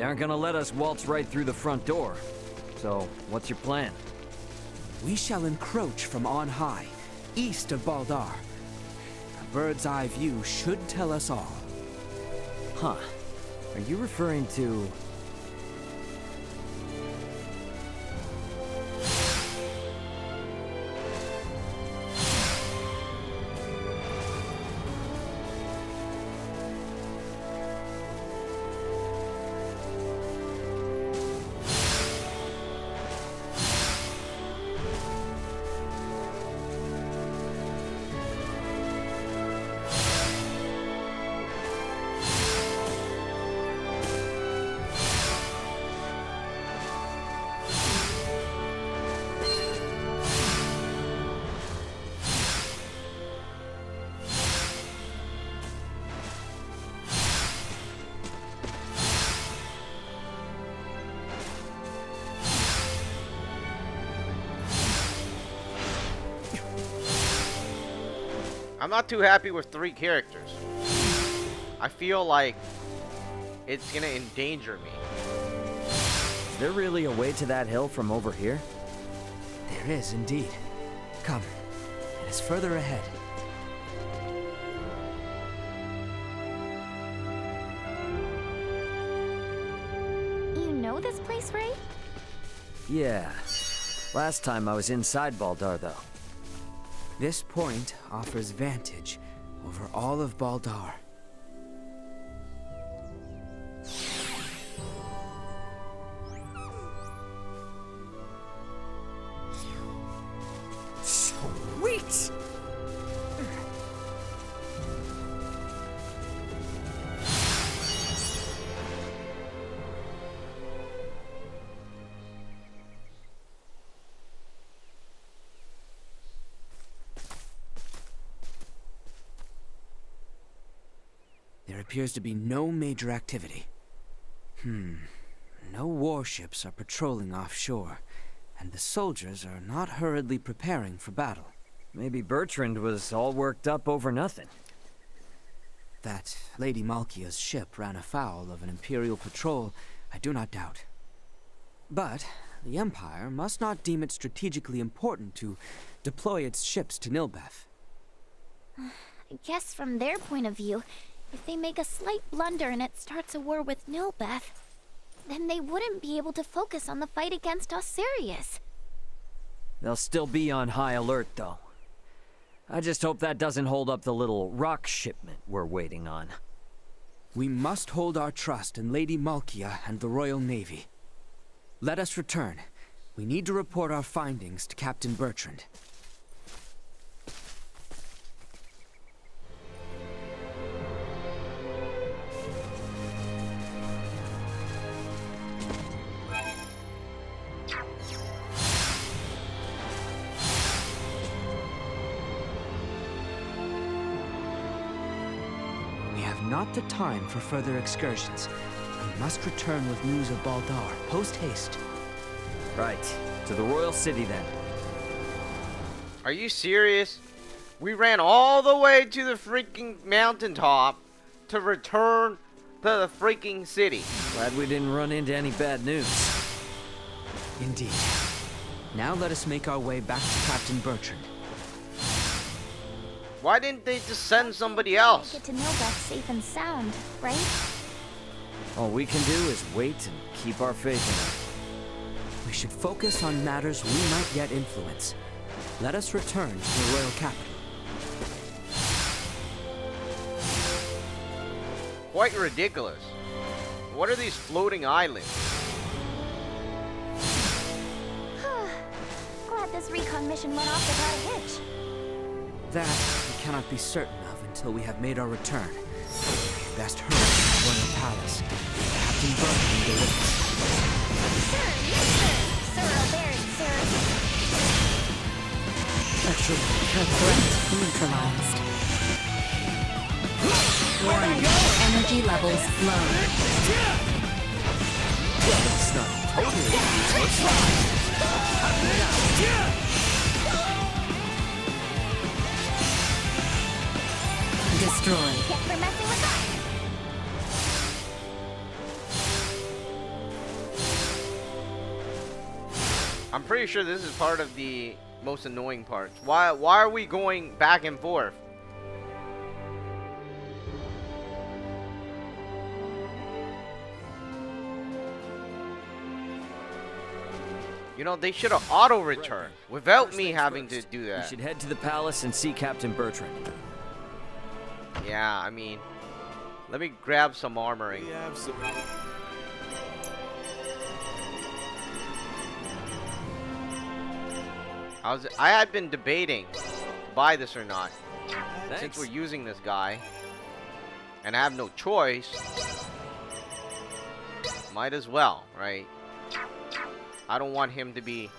They aren't gonna let us waltz right through the front door. So, what's your plan? We shall encroach from on high, east of Baldar. A bird's eye view should tell us all. Huh. Are you referring to... I'm not too happy with 3 characters. I feel like it's gonna endanger me. Is there really a way to that hill from over here? There is indeed. Come, it is further ahead. You know this place, Ray? Yeah. Last time I was inside Baldar, though. This point offers vantage over all of Baldar. Sweet! There appears to be no major activity. No warships are patrolling offshore, and the soldiers are not hurriedly preparing for battle. Maybe Bertrand was all worked up over nothing. That Lady Malkia's ship ran afoul of an Imperial patrol, I do not doubt. But the Empire must not deem it strategically important to deploy its ships to Nilbeth. I guess from their point of view, if they make a slight blunder and it starts a war with Nilbeth, then they wouldn't be able to focus on the fight against Osirius. They'll still be on high alert, though. I just hope that doesn't hold up the little rock shipment we're waiting on. We must hold our trust in Lady Malkia and the Royal Navy. Let us return. We need to report our findings to Captain Bertrand. Not the time for further excursions. We must return with news of Baldar, post-haste. Right. To the Royal City, then. Are you serious? We ran all the way to the freaking mountaintop to return to the freaking city. Glad we didn't run into any bad news. Indeed. Now let us make our way back to Captain Bertrand. Why didn't they just send somebody else? Get to Nilbeth safe and sound, right? All we can do is wait and keep our faith in it. We should focus on matters we might yet influence. Let us return to the royal capital. Quite ridiculous. What are these floating islands? Glad this recon mission went off without a hitch. That we cannot be certain of until we have made our return. Best hurry to the royal palace. Captain Bertrand will with us. Sir, yes, sir. Sir Alberich, sir. Actually, Threat neutralized. Warning. Energy levels low. it's not totally useless. Destroyed. Tip for messing with us. I'm pretty sure this is part of the most annoying parts. Why are we going back and forth? You know, they should have auto-returned without me having to do We that. should head to the palace and see Captain Bertrand. Yeah, I mean, let me grab some armoring. I had been debating to buy this or not. Since Thanks. we're using this guy and I have no choice, might as well, right? I don't want him to be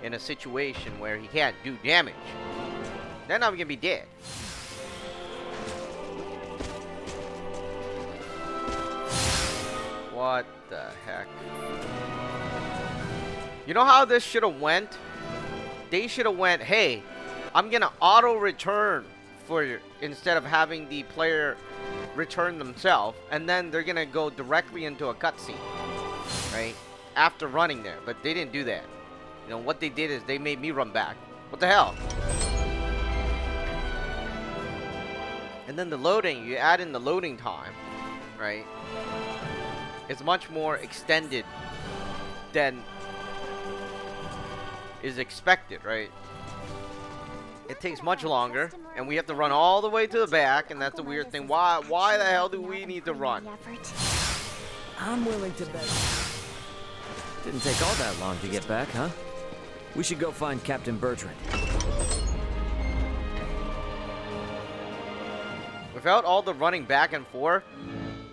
in a situation where he can't do damage. Then I'm gonna be dead. What the heck? You know how this should have went? They should have went, hey, I'm gonna auto return for instead of having the player return themselves, and then they're gonna go directly into a cutscene, right? After running there, but they didn't do that. You know what they did is they made me run back. What the hell? And then the loading, you add in the loading time, right? It's much more extended than is expected, right? It takes much longer, and we have to run all the way to the back, and that's a weird thing. Why the hell do we need to run? I'm willing to bet. Didn't take all that long to get back, huh? We should go find Captain Bertrand. Without all the running back and forth,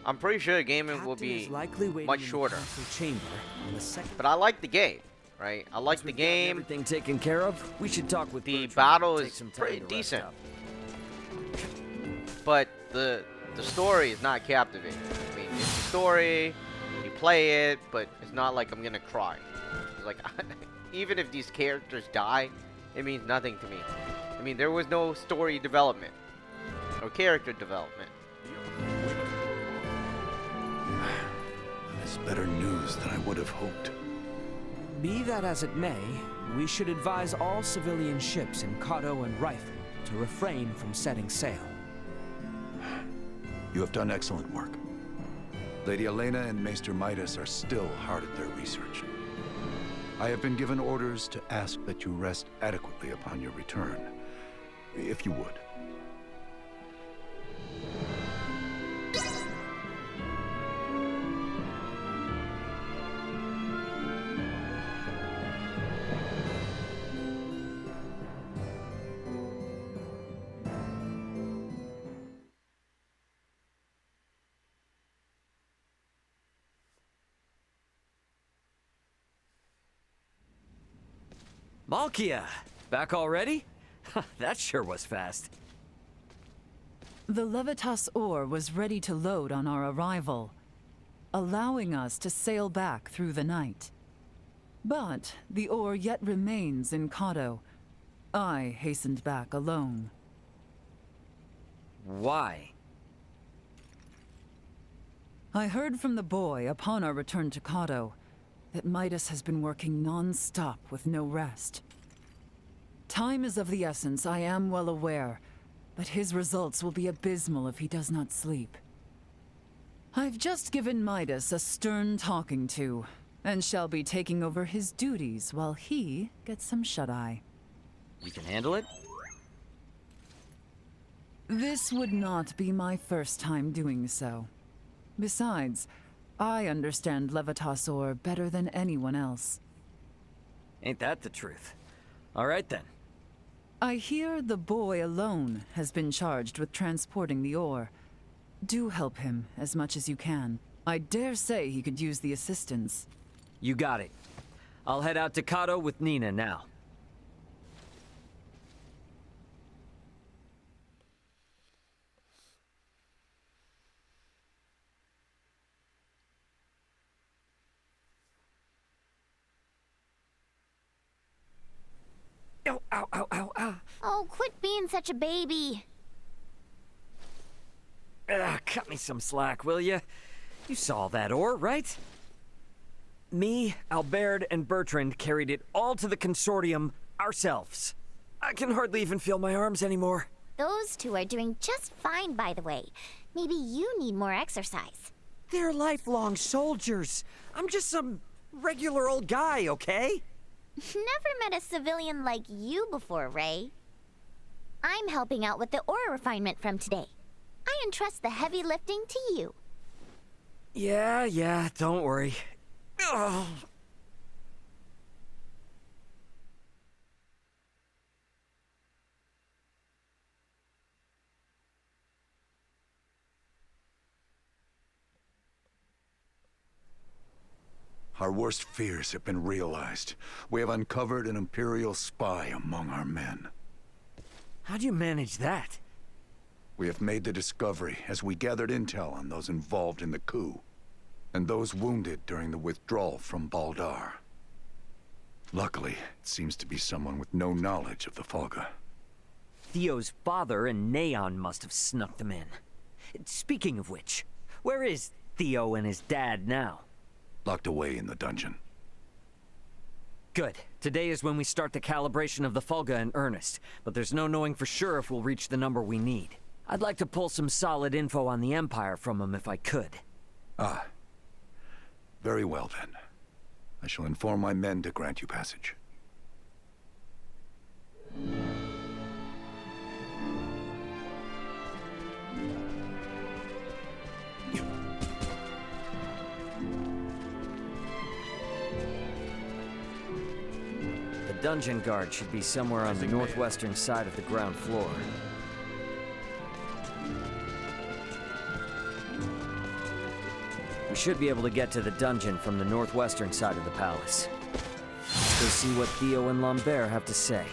I'm pretty sure the game will Captain be is likely waiting much in the shorter. council chamber on the second. But I like the game, right? I like the game. Everything taken care of? We should talk with The Bertrand battle and take is some time pretty to rest decent. up. But the story is not captivating. I mean, it's a story, you play it, but it's not like I'm gonna cry. It's like, even if these characters die, it means nothing to me. I mean, there was no story development or character development. It's better news than I would have hoped. Be that as it may, we should advise all civilian ships in Kato and Rifle to refrain from setting sail. You have done excellent work. Lady Elena and Maester Midas are still hard at their research. I have been given orders to ask that you rest adequately upon your return, if you would. Malkia! Back already? That sure was fast. The Levitas ore was ready to load on our arrival, allowing us to sail back through the night. But the ore yet remains in Kato. I hastened back alone. Why? I heard from the boy upon our return to Kato that Midas has been working non-stop with no rest. Time is of the essence, I am well aware, but his results will be abysmal if he does not sleep. I've just given Midas a stern talking to, and shall be taking over his duties while he gets some shut-eye. You can handle it? This would not be my first time doing so. Besides, I understand Levitas ore better than anyone else. Ain't that the truth? All right then. I hear the boy alone has been charged with transporting the ore. Do help him as much as you can. I dare say he could use the assistance. You got it. I'll head out to Kato with Nina now. Ow, ow, ow, ow, ow. Oh, quit being such a baby. Cut me some slack, will ya? You saw that ore, right? Me, Albert, and Bertrand carried it all to the consortium ourselves. I can hardly even feel my arms anymore. Those two are doing just fine, by the way. Maybe you need more exercise. They're lifelong soldiers. I'm just some regular old guy, okay? Never met a civilian like you before, Ray. I'm helping out with the ore refinement from today. I entrust the heavy lifting to you. Yeah, don't worry. Ugh. Our worst fears have been realized. We have uncovered an Imperial spy among our men. How'd you manage that? We have made the discovery as we gathered intel on those involved in the coup, and those wounded during the withdrawal from Baldar. Luckily, it seems to be someone with no knowledge of the Folga. Theo's father and Neon must have snuck them in. Speaking of which, where is Theo and his dad now? Locked away in the dungeon. Good. Today is when we start the calibration of the Folga in earnest, but there's no knowing for sure if we'll reach the number we need. I'd like to pull some solid info on the Empire from him if I could. Ah. Very well then. I shall inform my men to grant you passage. The dungeon guard should be somewhere on the northwestern side of the ground floor. We should be able to get to the dungeon from the northwestern side of the palace. Let's go see what Theo and Lambert have to say.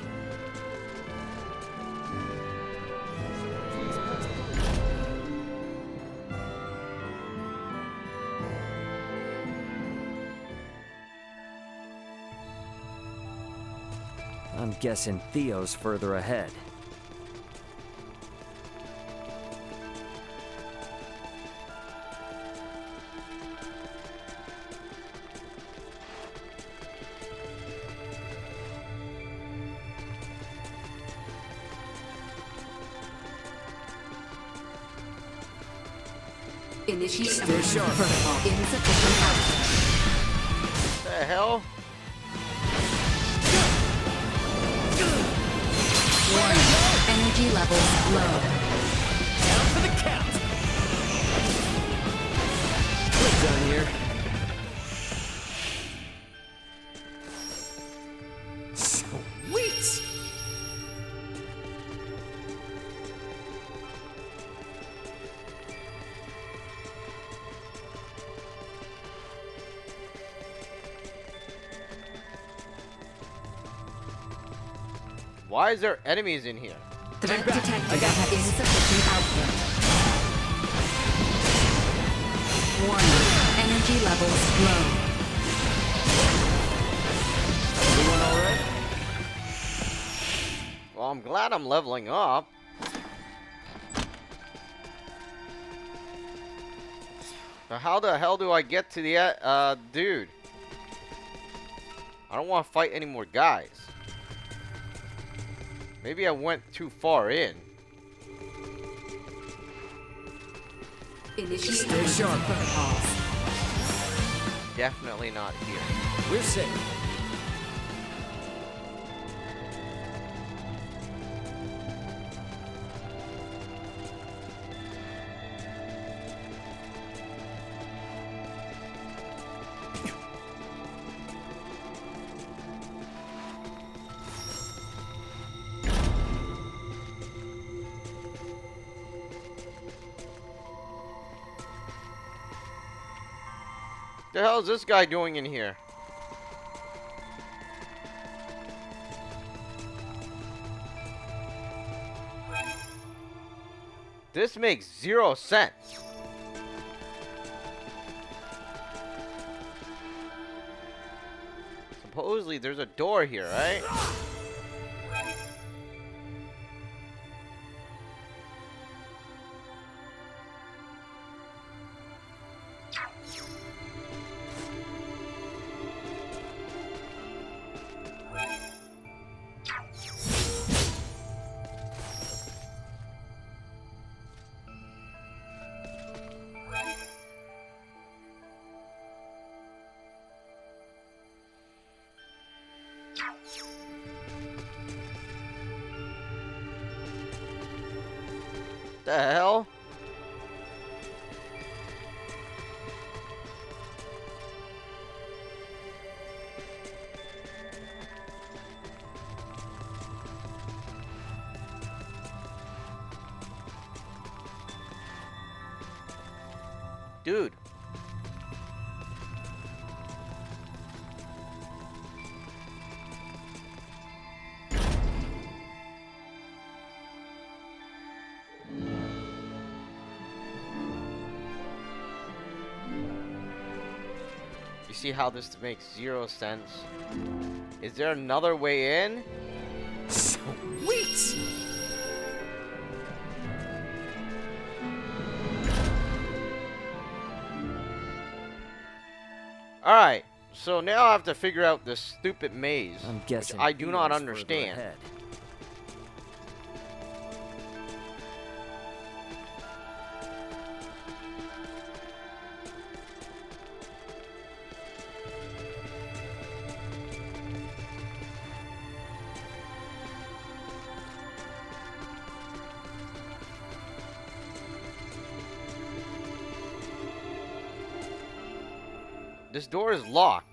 I'm guessing Theo's further ahead. Initiate Stay sharp. protocol insufficient output. The hell? Warning. Energy levels low. Down for the count! We're done here. Sweet! Why is there enemies in here? Threat detected at insufficient output. Warning. Energy levels low. Everyone alright? Well, I'm glad I'm leveling up. But how the hell do I get to the, dude? I don't want to fight any more guys. Maybe I went too far in. Initiate Stay sharp. protocols. Definitely not here. We're safe. The hell is this guy doing in here? This makes 0 sense. Supposedly there's a door here, right? the hell? Dude. You see how this makes zero sense? Is there another way in? Sweet! Alright, so now I have to figure out this stupid maze, I'm which guessing I do not Theo's further understand. ahead. This door is locked.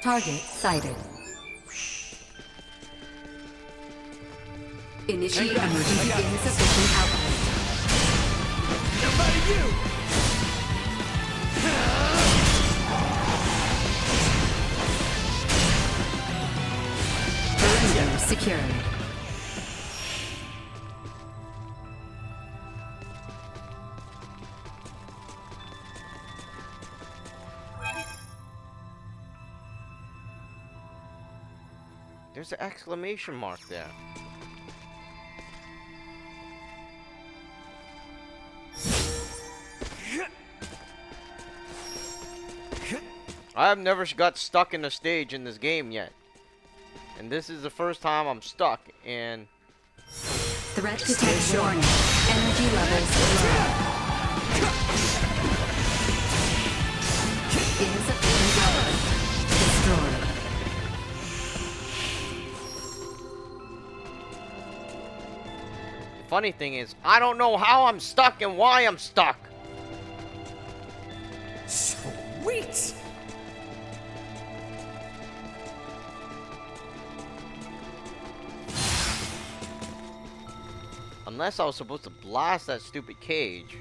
Target sighted. Initiate emergency insufficient output. Perimeter secured. There's an exclamation mark there. I've never got stuck in a stage in this game yet. And this is the first time I'm stuck in... Threat detect warning. Energy levels low. Insufficient output. Destroyed. Funny thing is, I don't know how I'm stuck and why I'm stuck. Sweet! Unless I was supposed to blast that stupid cage.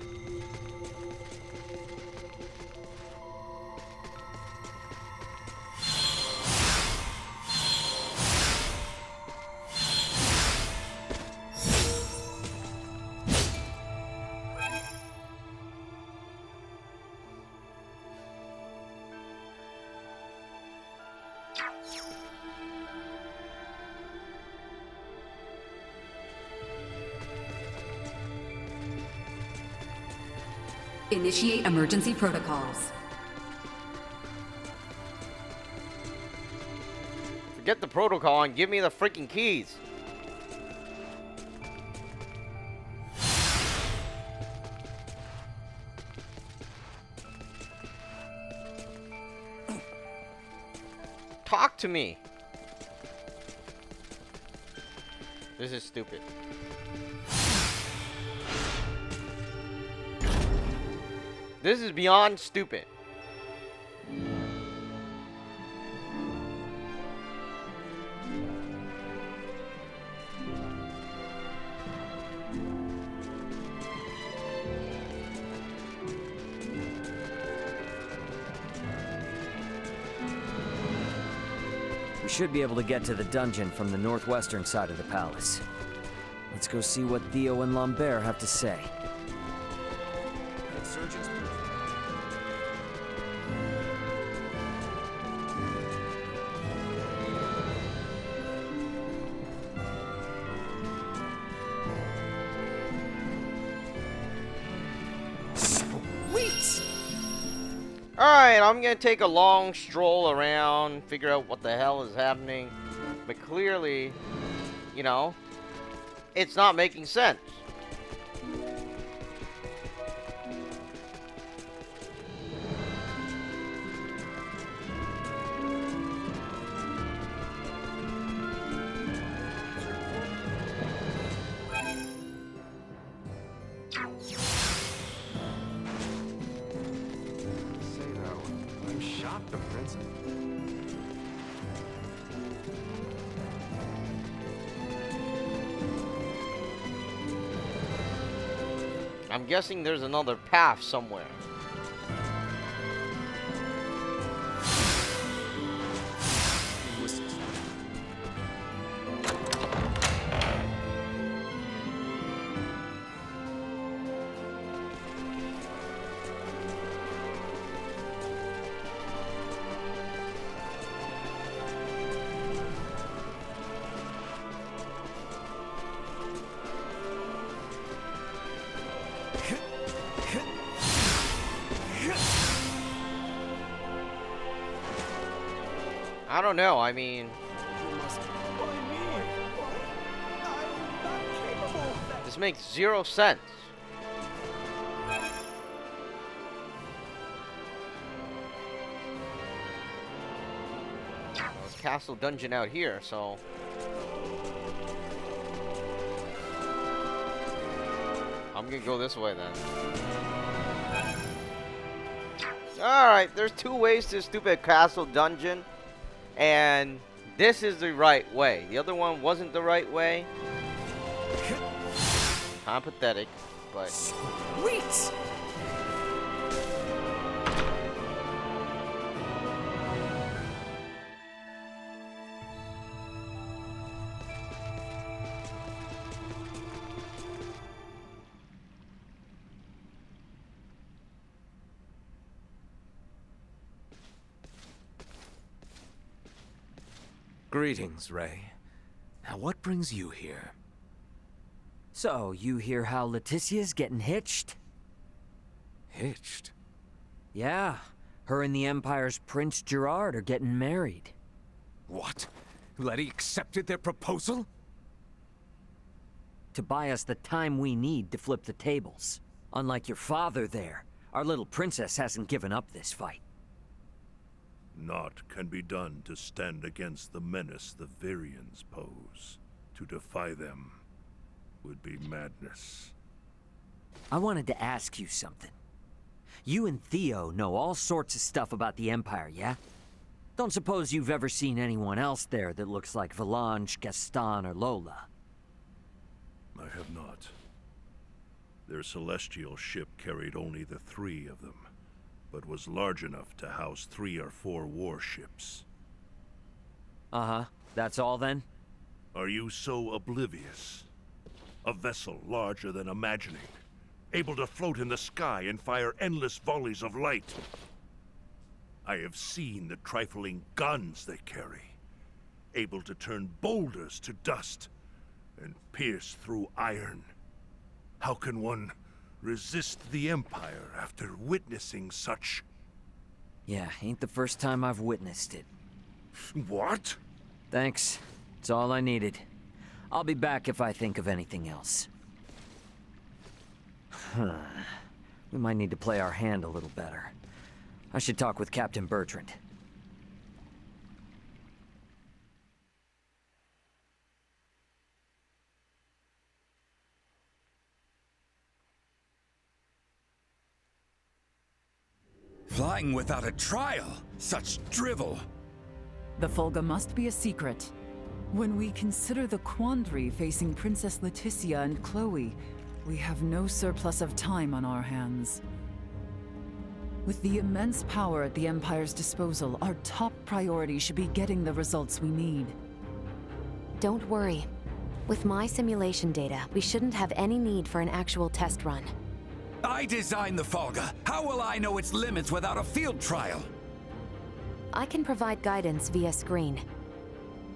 Initiate emergency protocols. Forget the protocol and give me the freaking keys. Talk to me. This is stupid. This is beyond stupid. We should be able to get to the dungeon from the northwestern side of the palace. Let's go see what Theo and Lambert have to say. Alright, I'm gonna take a long stroll around, figure out what the hell is happening. But clearly, you know, it's not making sense. The princess? I'm guessing there's another path somewhere. I don't know, I mean... This makes 0 sense. There's a castle dungeon out here, so... I'm gonna go this way then. Alright, there's 2 ways to stupid castle dungeon. And this is the right way. The other one wasn't the right way. Kinda pathetic, but... Sweet! Greetings, Ray. Now what brings you here? So, you hear how Laeticia's getting hitched? Hitched? Yeah, her and the Empire's Prince Gerard are getting married. What? Letty accepted their proposal? To buy us the time we need to flip the tables. Unlike your father there, our little princess hasn't given up this fight. Naught can be done to stand against the menace the Virians pose. To defy them would be madness. I wanted to ask you something. You and Theo know all sorts of stuff about the Empire, yeah? Don't suppose you've ever seen anyone else there that looks like Valange, Gaston, or Lola? I have not. Their celestial ship carried only the 3 of them, but was large enough to house 3 or 4 warships. Uh-huh. That's all then? Are you so oblivious? A vessel larger than imagining, able to float in the sky and fire endless volleys of light. I have seen the trifling guns they carry, able to turn boulders to dust and pierce through iron. How can one resist the Empire after witnessing such... Yeah, ain't the first time I've witnessed it. What? Thanks. It's all I needed. I'll be back if I think of anything else. We might need to play our hand a little better. I should talk with Captain Bertrand. Flying without a trial? Such drivel! The Fulga must be a secret. When we consider the quandary facing Princess Laeticia and Chloe, we have no surplus of time on our hands. With the immense power at the Empire's disposal, our top priority should be getting the results we need. Don't worry. With my simulation data, we shouldn't have any need for an actual test run. I designed the Fulga. How will I know its limits without a field trial? I can provide guidance via screen.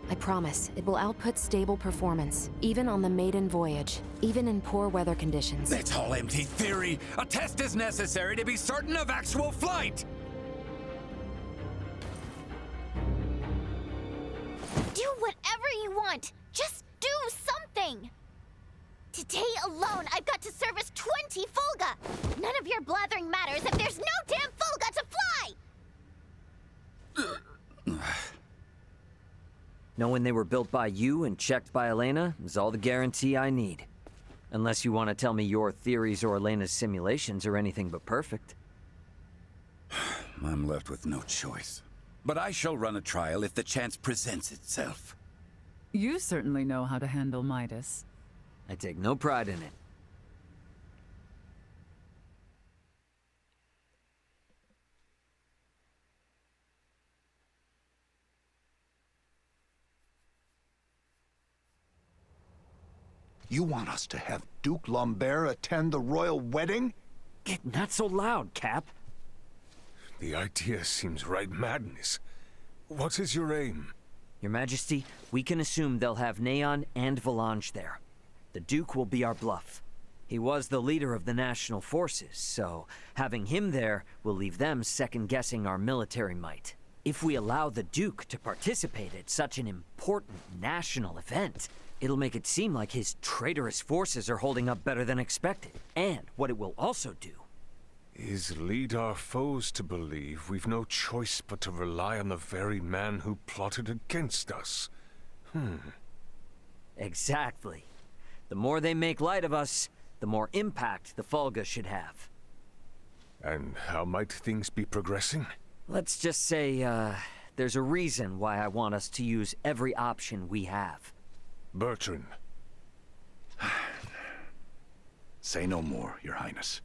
I promise, it will output stable performance, even on the maiden voyage, even in poor weather conditions. It's all empty theory. A test is necessary to be certain of actual flight. Do whatever you want. Just do something. Today alone, I've got to service 20 Fulga. None of your blathering matters if there's no damn Fulga to fly. Knowing they were built by you and checked by Elena is all the guarantee I need. Unless you want to tell me your theories or Elena's simulations are anything but perfect. I'm left with no choice. but I shall run a trial if the chance presents itself. You certainly know how to handle Midas. I take no pride in it. You want us to have Duke Lambert attend the royal wedding? Not so loud, Cap. The idea seems right madness. What is your aim? Your Majesty, we can assume they'll have Neon and Volange there. The Duke will be our bluff. He was the leader of the national forces, so having him there will leave them second-guessing our military might. If we allow the Duke to participate at such an important national event, it'll make it seem like his traitorous forces are holding up better than expected. And what it will also do Is lead our foes to believe we've no choice but to rely on the very man who plotted against us. Exactly. The more they make light of us, the more impact the Fulga should have. And how might things be progressing? Let's just say, there's a reason why I want us to use every option we have. Bertrand. Say no more, Your Highness.